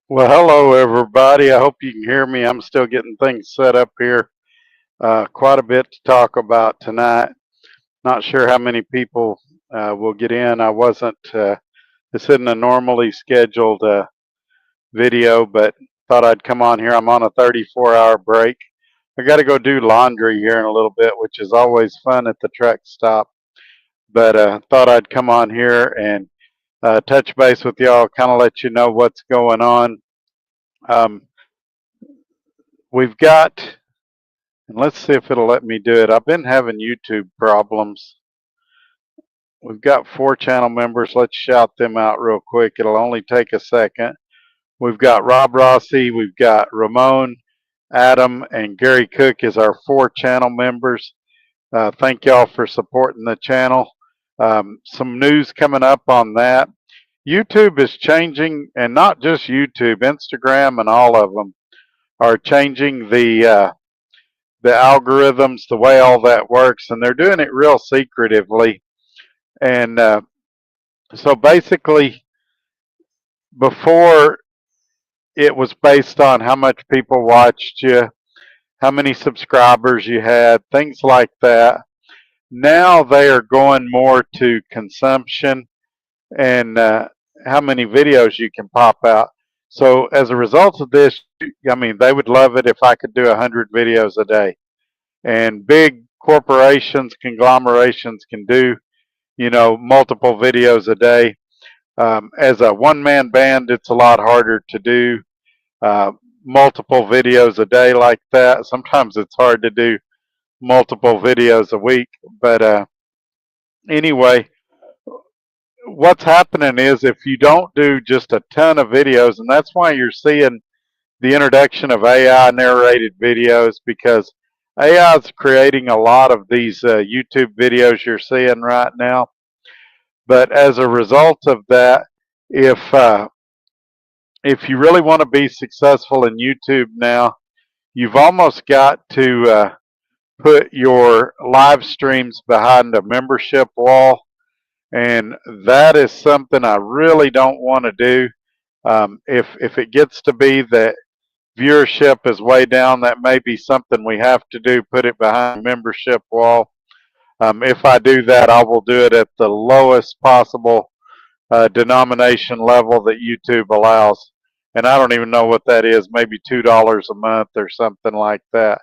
Well, hello everybody. I hope you can hear me. I'm still getting things set up here. Quite a bit to talk about tonight. Not sure how many people will get in. I wasn't. This isn't a normally scheduled video, but thought I'd come on here. I'm on a 34-hour break. I got to go do laundry here in a little bit, which is always fun at the truck stop. But thought I'd come on here and touch base with y'all, kind of let you know what's going on. Um, we've got And let's see if it'll let me do it. I've been having YouTube problems. We've got 4 channel members. Let's shout them out real quick. It'll only take a second. We've got Rob Rossi, we've got Ramon, Adam, and Gary Cook as our 4 channel members. Thank y'all for supporting the channel. Some news coming up on that. YouTube is changing, and not just YouTube, Instagram and all of them are changing the algorithms, the way all that works, and they're doing it real secretively. And so basically, before it was based on how much people watched you, how many subscribers you had, things like that. Now they are going more to consumption and how many videos you can pop out. So as a result of this, I mean, they would love it if I could do 100 videos a day. And big corporations, conglomerations can do, multiple videos a day. As a one-man band, it's a lot harder to do uh, multiple videos a day like that. Sometimes it's hard to do multiple videos a week. But anyway, what's happening is if you don't do just a ton of videos, and that's why you're seeing the introduction of AI narrated videos, because AI is creating a lot of these YouTube videos you're seeing right now. But as a result of that, if if you really want to be successful in YouTube now, you've almost got to put your live streams behind a membership wall, and that is something I really don't want to do. If it gets to be that viewership is way down, that may be something we have to do, put it behind a membership wall. If I do that, I will do it at the lowest possible denomination level that YouTube allows. And I don't even know what that is, maybe $2 a month or something like that.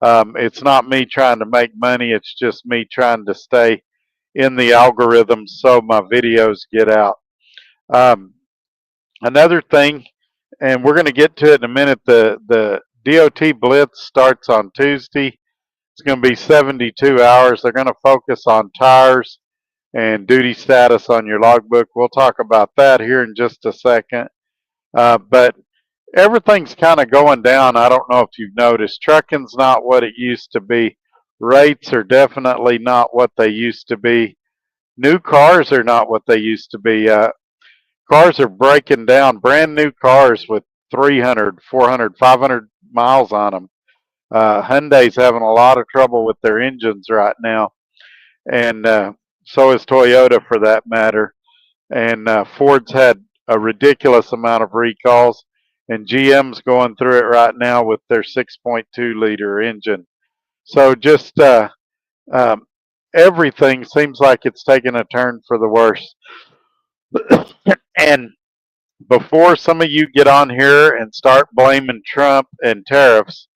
It's not me trying to make money, it's just me trying to stay in the algorithm so my videos get out. Um, Another thing, and we're going to get to it in a minute, the DOT Blitz starts on Tuesday. It's going to be 72 hours. They're going to focus on tires and duty status on your logbook. We'll talk about that here in just a second. But everything's kind of going down. I don't know if you've noticed. Trucking's not what it used to be. Rates are definitely not what they used to be. New cars are not what they used to be. Cars are breaking down. Brand new cars with 300, 400, 500 miles on them. Hyundai's having a lot of trouble with their engines right now. And so is Toyota for that matter. And Ford's had a ridiculous amount of recalls, and GM's going through it right now with their 6.2-liter engine. So just um, everything seems like it's taking a turn for the worse. And before some of you get on here and start blaming Trump and tariffs,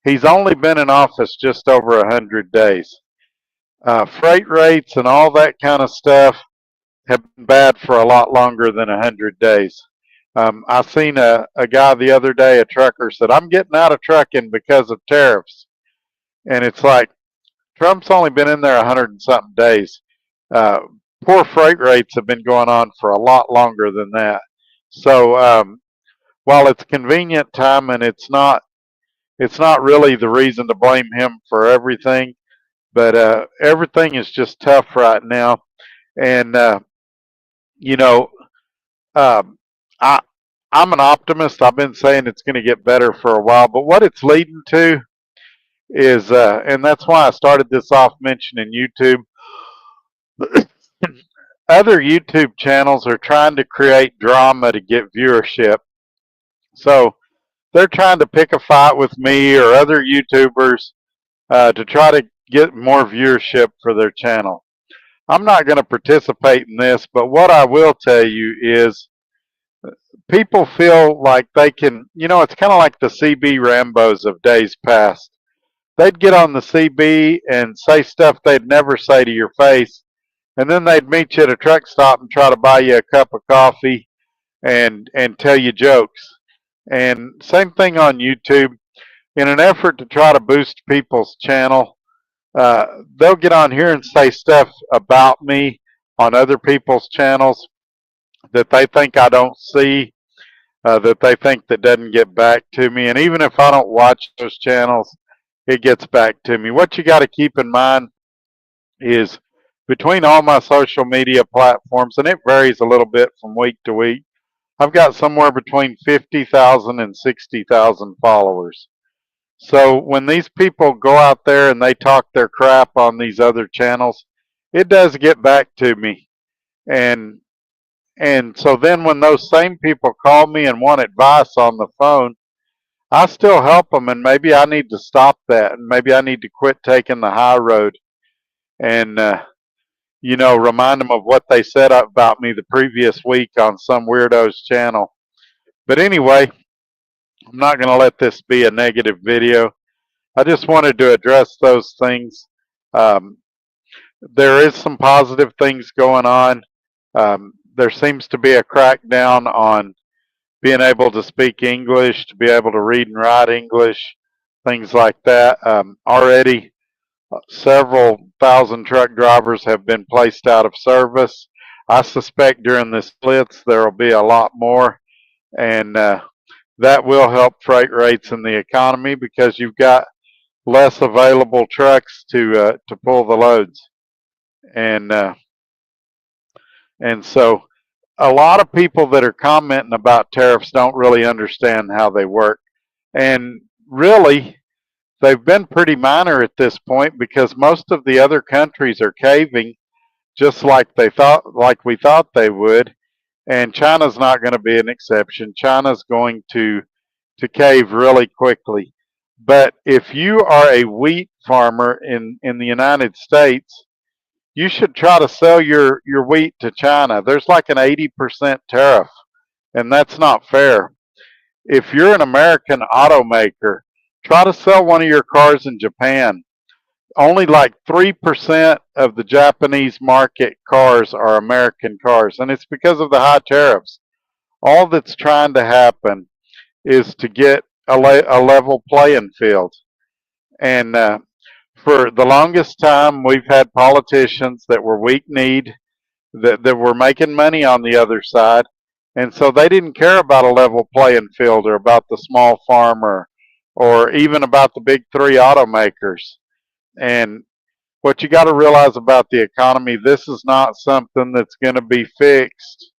he's only been in office just over 100 days. Freight rates and all that kind of stuff have been bad for a lot longer than 100 days. I seen a guy the other day, a trucker, said, I'm getting out of trucking because of tariffs. And it's like, Trump's only been in there 100 and something days. Uh, Poor freight rates have been going on for a lot longer than that. So while it's convenient time and it's not really the reason to blame him for everything, but everything is just tough right now. And you know, um, I I'm an optimist. I've been saying it's going to get better for a while, but what it's leading to is, and that's why I started this off mentioning YouTube. Other YouTube channels are trying to create drama to get viewership, So they're trying to pick a fight with me or other YouTubers to try to get more viewership for their channel. I'm not going to participate in this, but what I will tell you is people feel like they can, it's kind of like the CB Rambos of days past. They'd get on the CB and say stuff they'd never say to your face, and then they'd meet you at a truck stop and try to buy you a cup of coffee and tell you jokes. And same thing on YouTube. In an effort to try to boost people's channel, they'll get on here and say stuff about me on other people's channels that they think I don't see, that they think that doesn't get back to me. And even if I don't watch those channels, it gets back to me. What you got to keep in mind is between all my social media platforms, and it varies a little bit from week to week, I've got somewhere between 50,000 and 60,000 followers. So when these people go out there and they talk their crap on these other channels, it does get back to me. And so then when those same people call me and want advice on the phone, I still help them, and maybe I need to stop that, and maybe I need to quit taking the high road and remind them of what they said about me the previous week on some weirdo's channel. But anyway, I'm not going to let this be a negative video. I just wanted to address those things. There is some positive things going on. There seems to be a crackdown on being able to speak English, to be able to read and write English, things like that. Already, several thousand truck drivers have been placed out of service. I suspect during this blitz there will be a lot more, and that will help freight rates in the economy because you've got less available trucks to pull the loads, and so a lot of people that are commenting about tariffs don't really understand how they work, and really they've been pretty minor at this point because most of the other countries are caving just like we thought they would, and China's not going to be an exception. China's going to cave really quickly. But if you are a wheat farmer in the United States, you should try to sell your wheat to China. There's like an 80% tariff, and that's not fair. If you're an American automaker, try to sell one of your cars in Japan. Only like 3% of the Japanese market cars are American cars, and it's because of the high tariffs. All that's trying to happen is to get a level playing field. And for the longest time, we've had politicians that were weak-kneed, that were making money on the other side, and so they didn't care about a level playing field or about the small farmer or even about the big three automakers. And what you got to realize about the economy, this is not something that's going to be fixed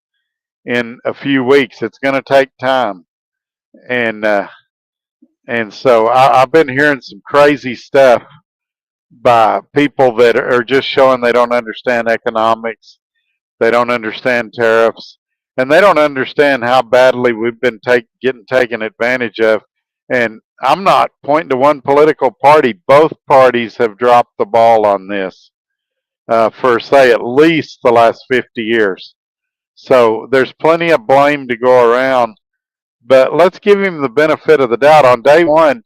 in a few weeks. It's going to take time. And so I've been hearing some crazy stuff by people that are just showing they don't understand economics, they don't understand tariffs, and they don't understand how badly we've been getting taken advantage of. And I'm not pointing to one political party. Both parties have dropped the ball on this for, say, at least the last 50 years. So there's plenty of blame to go around. But let's give him the benefit of the doubt. On day one,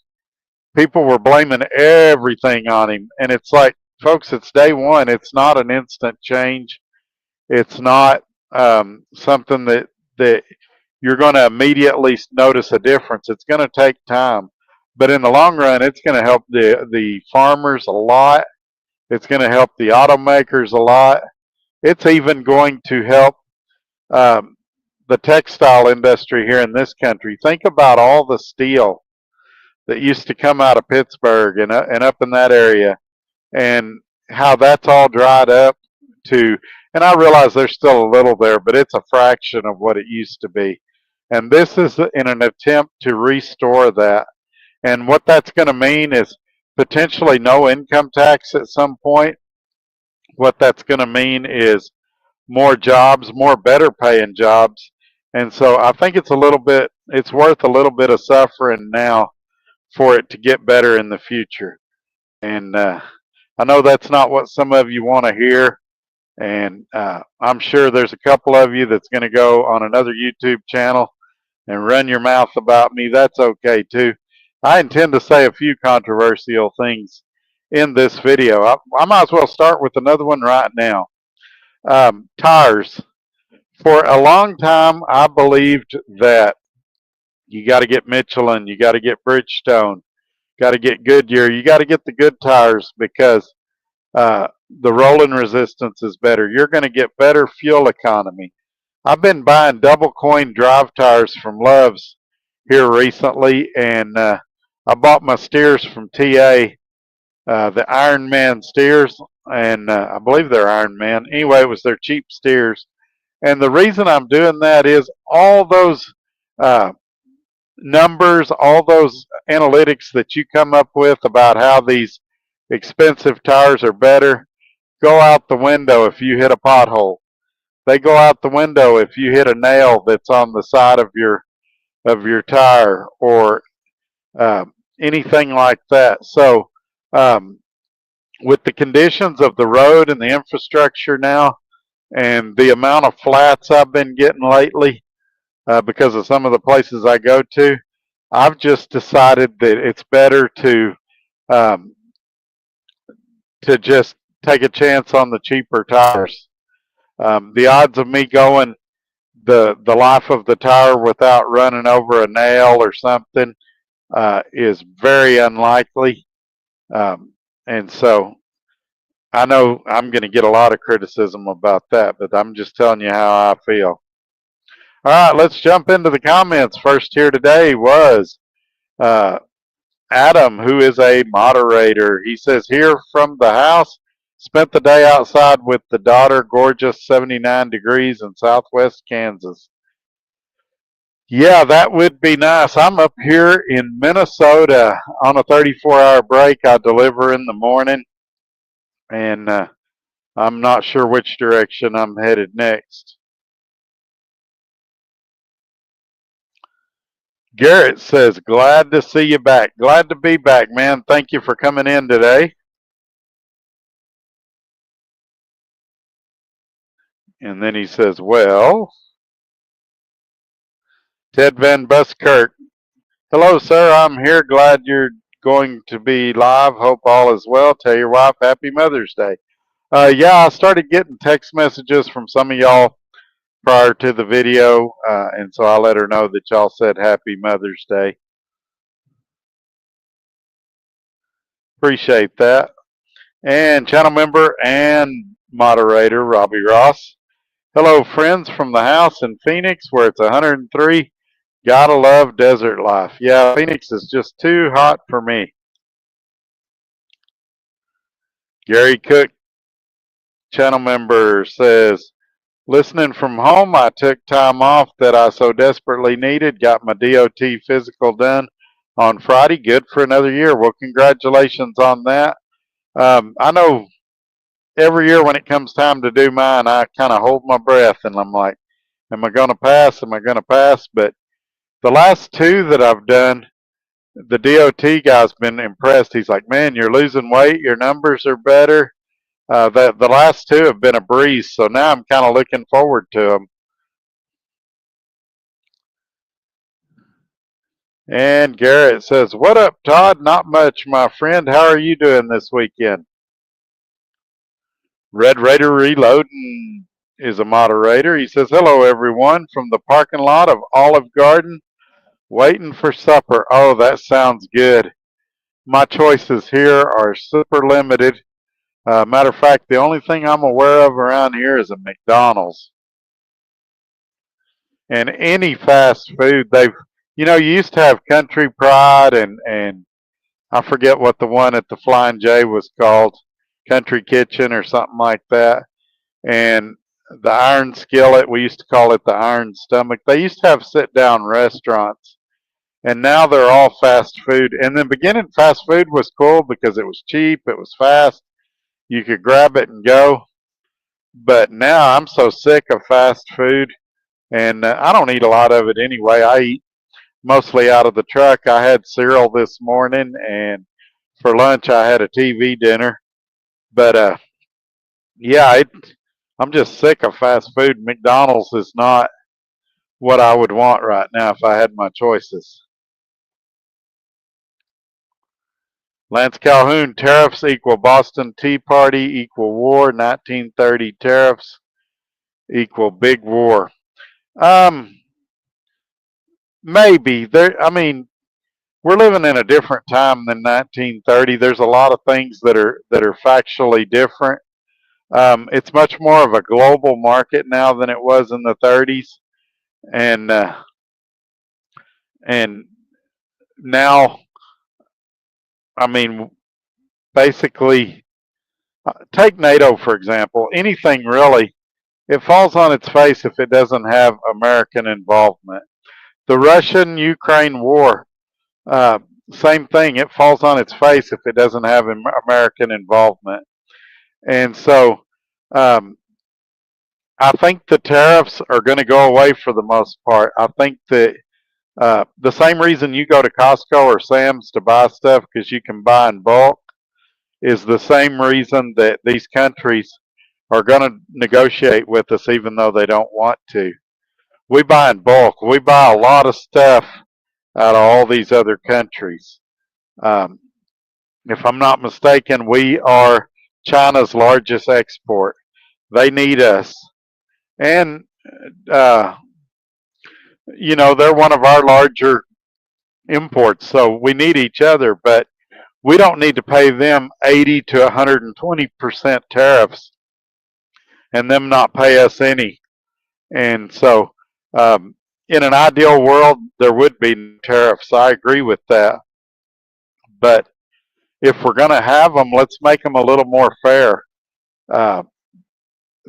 people were blaming everything on him. And it's like, folks, it's day one. It's not an instant change. It's not something that you're going to immediately notice a difference. It's going to take time. But in the long run, it's going to help the farmers a lot. It's going to help the automakers a lot. It's even going to help the textile industry here in this country. Think about all the steel that used to come out of Pittsburgh and up in that area, and how that's all dried up to, and I realize there's still a little there, but it's a fraction of what it used to be. And this is in an attempt to restore that. And what that's going to mean is potentially no income tax at some point. What that's going to mean is more jobs, more better paying jobs. And so I think it's a little bit it's worth a little bit of suffering now for it to get better in the future. And I know that's not what some of you want to hear. And I'm sure there's a couple of you that's going to go on another YouTube channel and run your mouth about me. That's okay too. I intend to say a few controversial things in this video. I might as well start with another one right now. Tires. For a long time, I believed that you got to get Michelin, you got to get Bridgestone, got to get Goodyear, you got to get the good tires because the rolling resistance is better. You're going to get better fuel economy. I've been buying double coin drive tires from Love's here recently, and I bought my steers from TA, the Iron Man steers, and I believe they're Iron Man. Anyway, it was their cheap steers. And the reason I'm doing that is all those uh, numbers, all those analytics that you come up with about how these expensive tires are better go out the window if you hit a pothole. They go out the window if you hit a nail that's on the side of your tire or anything like that. So um, with the conditions of the road and the infrastructure now and the amount of flats I've been getting lately because of some of the places I go to, I've just decided that it's better um, to just take a chance on the cheaper tires. The odds of me going the life of the tire without running over a nail or something is very unlikely. And so I know I'm going to get a lot of criticism about that, but I'm just telling you how I feel. All right, let's jump into the comments. First here today was uh, Adam, who is a moderator. He says, here from the house, spent the day outside with the daughter, gorgeous 79 degrees in southwest Kansas. Yeah, that would be nice. I'm up here in Minnesota on a 34-hour break. I deliver in the morning, and I'm not sure which direction I'm headed next. Garrett says, glad to see you back. Glad to be back, man. Thank you for coming in today. And then he says, well, Ted Van Buskirk. Hello, sir. I'm here. Glad you're going to be live. Hope all is well. Tell your wife Happy Mother's Day. Yeah, I started getting text messages from some of y'all prior to the video, and so I let her know that y'all said Happy Mother's Day. Appreciate that. And channel member and moderator Robbie Ross. Hello, friends from the house in Phoenix where it's 103. Gotta love desert life. Yeah, Phoenix is just too hot for me. Gary Cook, channel member, says, listening from home, I took time off that I so desperately needed. Got my DOT physical done on Friday. Good for another year. Well, congratulations on that. I know every year when it comes time to do mine, I kind of hold my breath and I'm like, am I going to pass? Am I going to pass? But the last two that I've done, the DOT guy's been impressed. He's like, man, you're losing weight. Your numbers are better. The last two have been a breeze. So now I'm kind of looking forward to them. And Garrett says, what up, Todd? Not much, my friend. How are you doing this weekend? Red Raider Reloading is a moderator. He says, hello, everyone, from the parking lot of Olive Garden, waiting for supper. Oh, that sounds good. My choices here are super limited. Matter of fact, the only thing I'm aware of around here is a McDonald's. And any fast food, you used to have Country Pride and I forget what the one at the Flying J was called, Country Kitchen or something like that. And the Iron Skillet, we used to call it the Iron Stomach. They used to have sit-down restaurants. And now they're all fast food. And the beginning, fast food was cool because it was cheap, it was fast. You could grab it and go. But now I'm so sick of fast food. And I don't eat a lot of it anyway. I eat mostly out of the truck. I had cereal this morning, and for lunch I had a TV dinner. But yeah, I'm just sick of fast food. McDonald's is not what I would want right now if I had my choices. Lance Calhoun, tariffs equal Boston Tea Party equal war. 1930 tariffs equal big war. Maybe there. I mean, we're living in a different time than 1930. There's a lot of things that are factually different. It's much more of a global market now than it was in the 30s, and and now, I mean, basically, take NATO for example. Anything really, it falls on its face if it doesn't have American involvement. The Russian-Ukraine war, uh, same thing. It falls on its face if it doesn't have American involvement. And so, um, I think the tariffs are going to go away for the most part. I think that the same reason you go to Costco or Sam's to buy stuff because you can buy in bulk is the same reason that these countries are going to negotiate with us even though they don't want to. We buy in bulk. We buy a lot of stuff out of all these other countries. Um, if I'm not mistaken, we are China's largest export. They need us. And, uh, they're one of our larger imports, so we need each other, but we don't need to pay them 80 to 120% tariffs and them not pay us any. And so, in an ideal world, there would be tariffs. I agree with that. But if we're going to have them, let's make them a little more fair. Uh,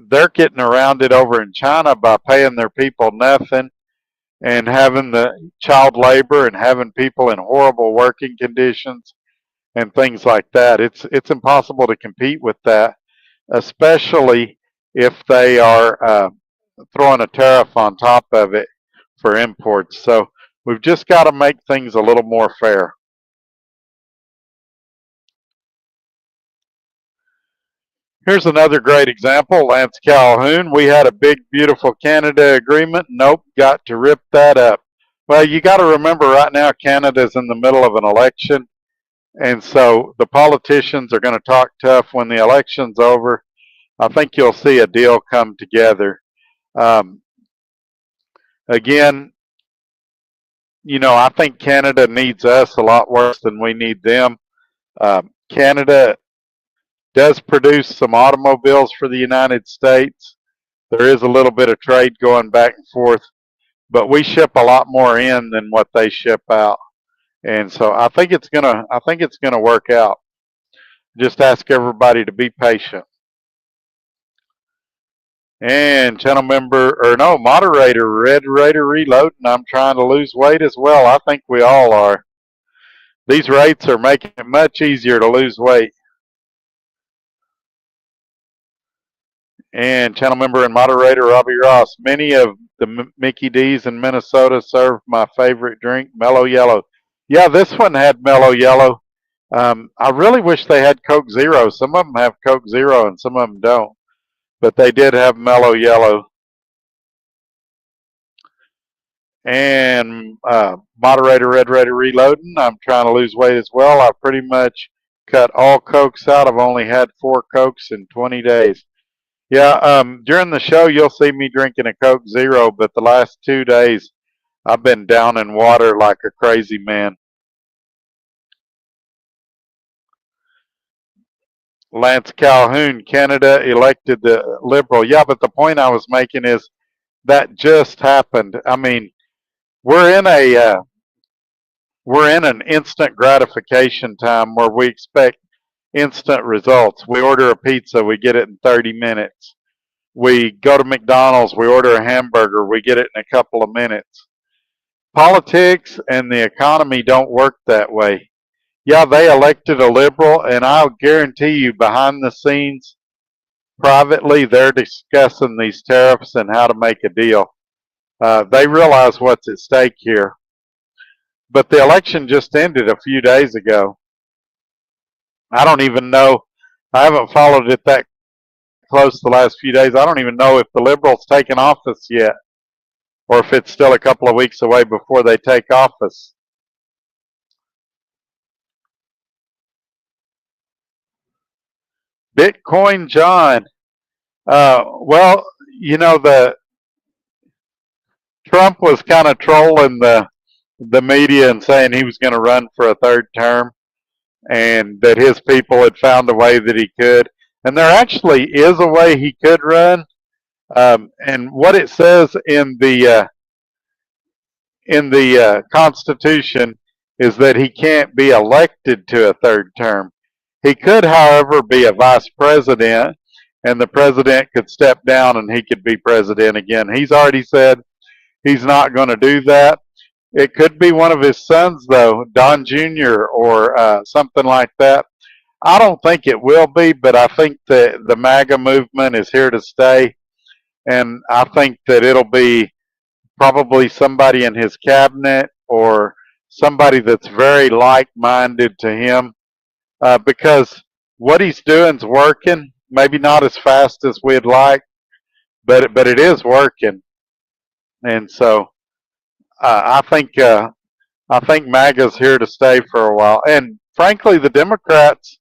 they're getting around it over in China by paying their people nothing and having the child labor and having people in horrible working conditions and things like that. It's impossible to compete with that, especially if they are throwing a tariff on top of it for imports. So we've just got to make things a little more fair. Here's another great example, Lance Calhoun. We had a big, beautiful Canada agreement. Nope, got to rip that up. Well, you got to remember right now Canada's in the middle of an election, and so the politicians are going to talk tough when the election's over. I think you'll see a deal come together. Again, I think Canada needs us a lot worse than we need them. Canada does produce some automobiles for the United States. There is a little bit of trade going back and forth, but we ship a lot more in than what they ship out. And so I think it's gonna work out. Just ask everybody to be patient. And channel member, or no, moderator, Red Raider Reloading. I'm trying to lose weight as well. I think we all are. These rates are making it much easier to lose weight. And channel member and moderator Robbie Ross. Many of the Mickey D's in Minnesota serve my favorite drink, Mellow Yellow. Yeah, this one had Mellow Yellow. I really wish they had Coke Zero. Some of them have Coke Zero and some of them don't. But they did have Mellow Yellow. And moderator Red Raider Reloading. I'm trying to lose weight as well. I pretty much cut all Cokes out. I've only had 4 Cokes in 20 days. Yeah, during the show, you'll see me drinking a Coke Zero, but the last 2 days, I've been down in water like a crazy man. Lance Calhoun, Canada elected the Liberal. Yeah, but the point I was making is that just happened. I mean, we're in an instant gratification time where we expect instant results. We order a pizza, we get it in 30 minutes. We go to McDonald's, we order a hamburger, we get it in a couple of minutes. Politics and the economy don't work that way. Yeah, they elected a liberal, and I'll guarantee you behind the scenes, privately, they're discussing these tariffs and how to make a deal. They realize what's at stake here. But the election just ended a few days ago. I don't even know. I haven't followed it that close the last few days. I don't even know if the liberals taken office yet, or if it's still a couple of weeks away before they take office. Bitcoin John. Well, the Trump was kind of trolling the media and saying he was going to run for a third term, and that his people had found a way that he could. And there actually is a way he could run. And what it says in the Constitution is that he can't be elected to a third term. He could, however, be a vice president, and the president could step down and he could be president again. He's already said he's not going to do that. It could be one of his sons, though, Don Jr. or something like that. I don't think it will be, but I think that the MAGA movement is here to stay, and I think that it'll be probably somebody in his cabinet or somebody that's very like-minded to him, because what he's doing's working. Maybe not as fast as we'd like, but it is working, and so I think MAGA's here to stay for a while. And frankly, the Democrats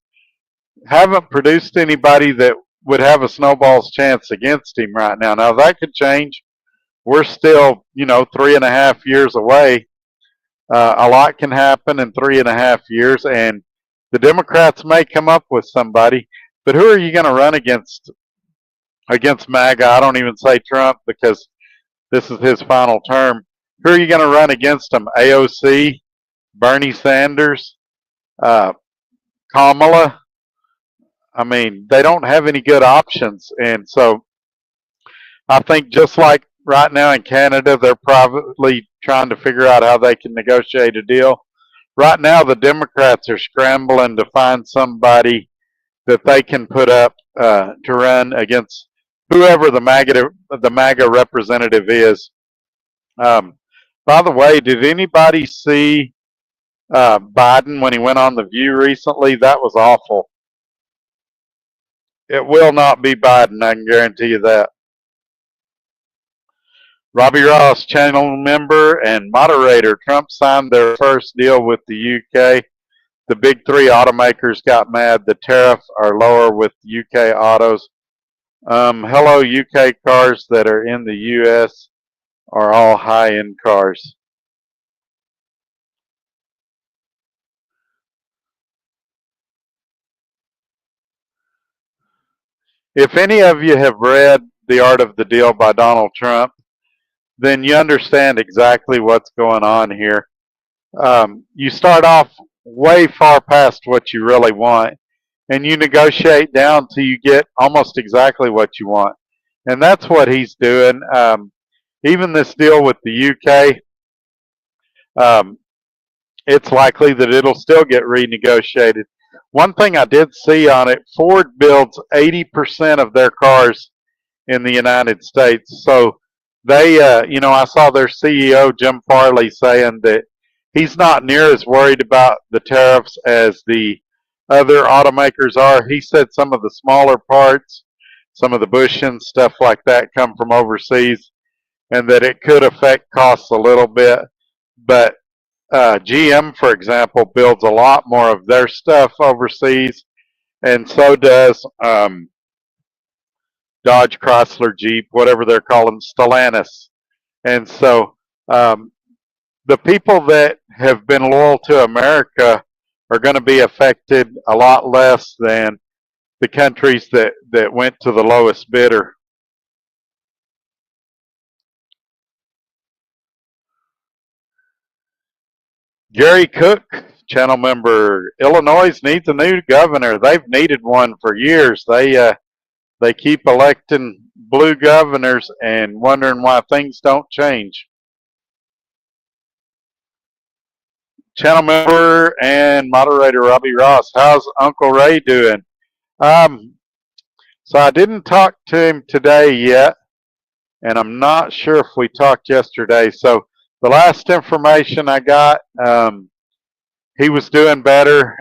haven't produced anybody that would have a snowball's chance against him right now. Now that could change. We're still, 3.5 years away. A lot can happen in 3.5 years, and the Democrats may come up with somebody. But who are you going to run against MAGA? I don't even say Trump, because this is his final term. Who are you going to run against him? AOC, Bernie Sanders, Kamala? I mean, they don't have any good options. And so I think just like right now in Canada, they're probably trying to figure out how they can negotiate a deal. Right now, the Democrats are scrambling to find somebody that they can put up to run against whoever the MAGA representative is. By the way, did anybody see Biden when he went on The View recently? That was awful. It will not be Biden, I can guarantee you that. Robbie Ross, channel member and moderator. Trump signed their first deal with the UK. The big three automakers got mad. The tariffs are lower with UK autos. Hello, UK cars that are in the US are all high-end cars. If any of you have read The Art of the Deal by Donald Trump, then you understand exactly what's going on here. You start off way far past what you really want, and you negotiate down till you get almost exactly what you want. And that's what he's doing. Even this deal with the UK, it's likely that it'll still get renegotiated. One thing I did see on it, Ford builds 80% of their cars in the United States. So they, I saw their CEO, Jim Farley, saying that he's not near as worried about the tariffs as the other automakers are. He said some of the smaller parts, some of the bushings, stuff like that come from overseas, and that it could affect costs a little bit. But GM, for example, builds a lot more of their stuff overseas, and so does Dodge, Chrysler, Jeep, whatever they're calling, Stellantis. And so the people that have been loyal to America are going to be affected a lot less than the countries that went to the lowest bidder. Gary Cook, channel member, Illinois needs a new governor. They've needed one for years. They keep electing blue governors and wondering why things don't change. Channel member and moderator Robbie Ross, how's Uncle Ray doing? So I didn't talk to him today yet, and I'm not sure if we talked yesterday. So The last information I got, he was doing better.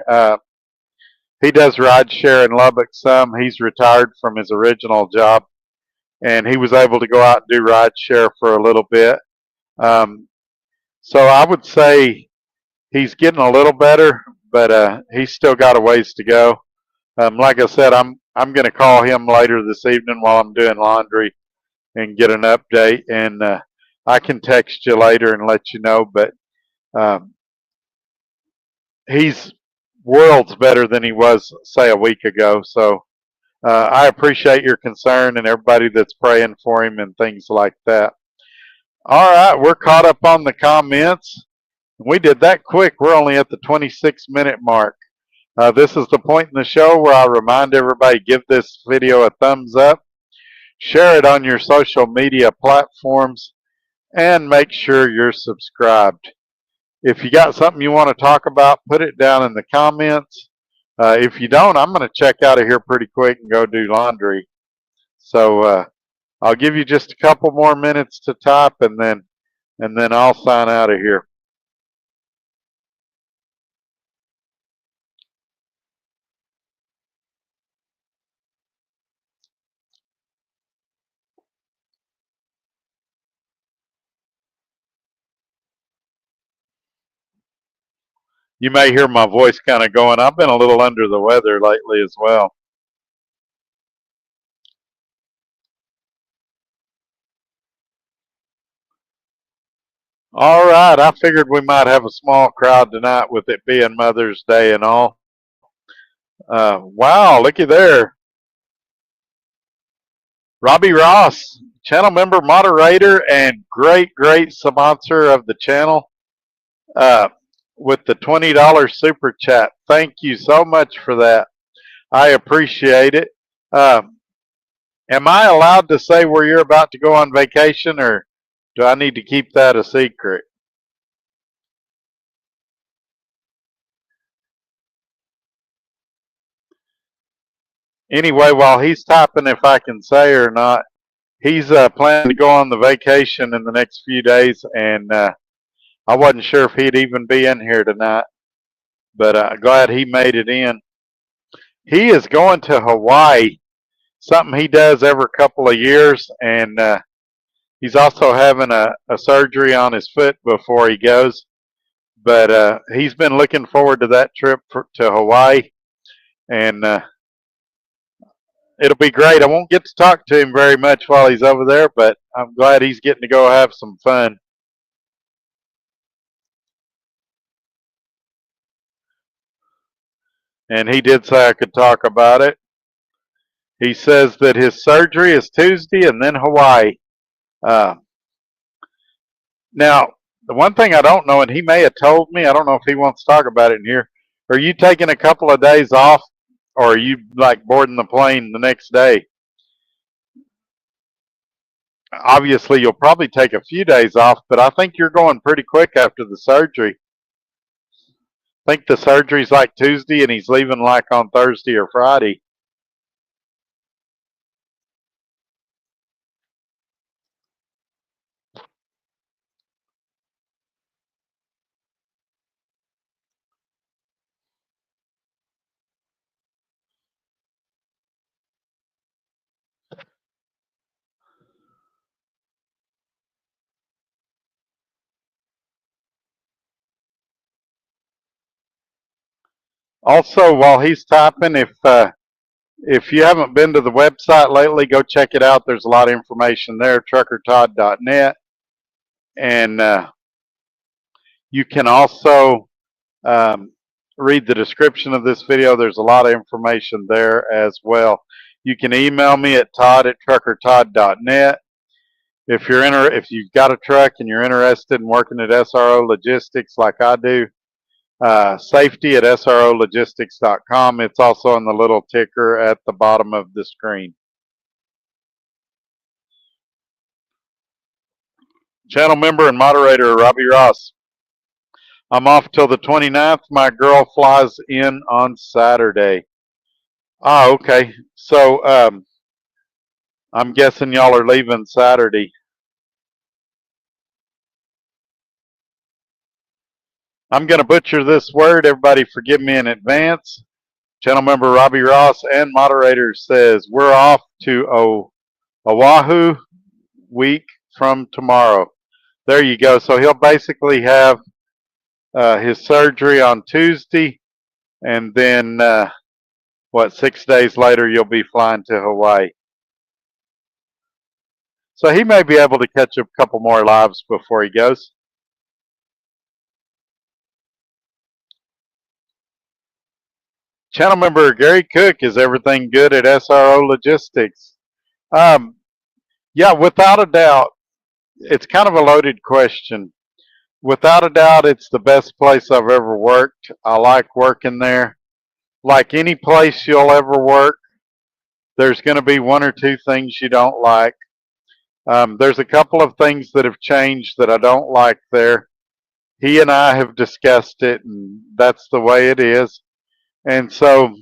He does rideshare in Lubbock some. He's retired from his original job, and he was able to go out and do rideshare for a little bit. So I would say he's getting a little better, but he's still got a ways to go. Like I said, I'm going to call him later this evening while I'm doing laundry and get an update, and I can text you later and let you know. But um, he's worlds better than he was, say, a week ago. So I appreciate your concern and everybody that's praying for him and things like that. All right, we're caught up on the comments. We did that quick. We're only at the 26-minute mark. This is the point in the show where I remind everybody, give this video a thumbs up, share it on your social media platforms, and make sure you're subscribed. If you got something you want to talk about, put it down in the comments. If you don't, I'm going to check out of here pretty quick and go do laundry. So I'll give you just a couple more minutes to type, and then I'll sign out of here. You may hear my voice kind of going. I've been a little under the weather lately as well. All right, I figured we might have a small crowd tonight with it being Mother's Day and all. Wow, looky there. Robbie Ross, channel member, moderator, and great sponsor of the channel uh, with the $20 super chat. Thank you so much for that. I appreciate it. Am I allowed to say where you're about to go on vacation, or do I need to keep that a secret? Anyway, while he's typing, if I can say or not, he's planning to go on the vacation in the next few days, and I wasn't sure if he'd even be in here tonight, but glad he made it in. He is going to Hawaii, something he does every couple of years, and he's also having a surgery on his foot before he goes. But he's been looking forward to that trip to Hawaii, and it'll be great. I won't get to talk to him very much while he's over there, but I'm glad he's getting to go have some fun. And he did say I could talk about it. He says that his surgery is Tuesday and then Hawaii. Uh, Now, the one thing I don't know, and he may have told me, I don't know if he wants to talk about it in here. Are you taking a couple of days off, or are you like boarding the plane the next day? Obviously, you'll probably take a few days off, but I think you're going pretty quick after the surgery. I think the surgery's like Tuesday, and he's leaving like on Thursday or Friday. Also, while he's typing, if you haven't been to the website lately, go check it out. There's a lot of information there, truckertodd.net. And you can also read the description of this video. There's a lot of information there as well. You can email me at todd@truckertodd.net. If you've got a truck and you're interested in working at SRO Logistics like I do, safety@srologistics.com. It's also on the little ticker at the bottom of the screen. Channel member and moderator Robbie Ross. I'm off till the 29th. My girl flies in on Saturday. Ah, okay. So I'm guessing y'all are leaving Saturday. I'm going to butcher this word. Everybody forgive me in advance. Channel member Robbie Ross and moderator says we're off to Oahu week from tomorrow. There you go. So he'll basically have his surgery on Tuesday, and then 6 days later you'll be flying to Hawaii. So he may be able to catch a couple more lives before he goes. Channel member Gary Cook, is everything good at SRO Logistics? Yeah, without a doubt. It's kind of a loaded question. Without a doubt, it's the best place I've ever worked. I like working there. Like any place you'll ever work, there's going to be one or two things you don't like. There's a couple of things that have changed that I don't like there. He and I have discussed it, and that's the way it is. And so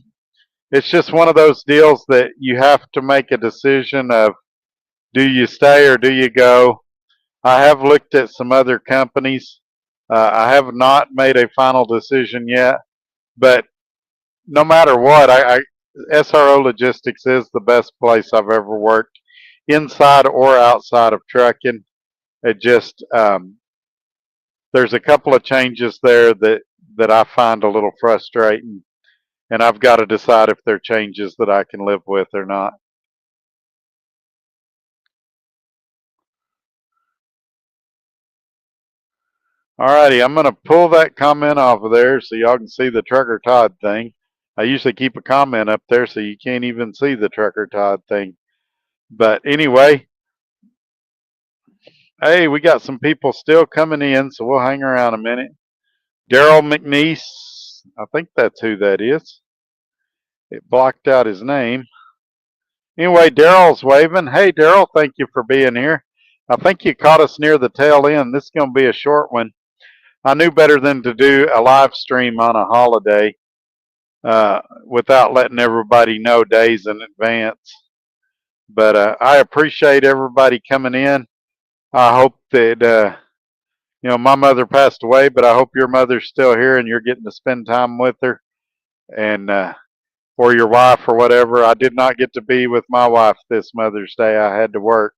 it's just one of those deals that you have to make a decision of, do you stay or do you go? I have looked at some other companies. I have not made a final decision yet, but no matter what, SRO Logistics is the best place I've ever worked, inside or outside of trucking. It just there's a couple of changes there that I find a little frustrating, and I've got to decide if they're changes that I can live with or not. Alrighty, I'm going to pull that comment off of there so y'all can see the Trucker Todd thing. I usually keep a comment up there so you can't even see the Trucker Todd thing. But anyway, hey, we got some people still coming in, so we'll hang around a minute. Daryl McNeese, I think that's who that is. It blocked out his name. Anyway, Daryl's waving. Hey, Daryl, thank you for being here. I think you caught us near the tail end. This is going to be a short one. I knew better than to do a live stream on a holiday without letting everybody know days in advance. But I appreciate everybody coming in. I hope that, my mother passed away, but I hope your mother's still here and you're getting to spend time with her, and or your wife or whatever. I did not get to be with my wife this Mother's Day. I had to work,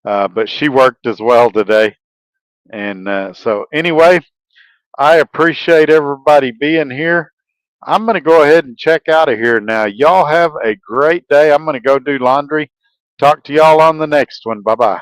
but she worked as well today. And so anyway, I appreciate everybody being here. I'm going to go ahead and check out of here now. Y'all have a great day. I'm going to go do laundry. Talk to y'all on the next one. Bye-bye.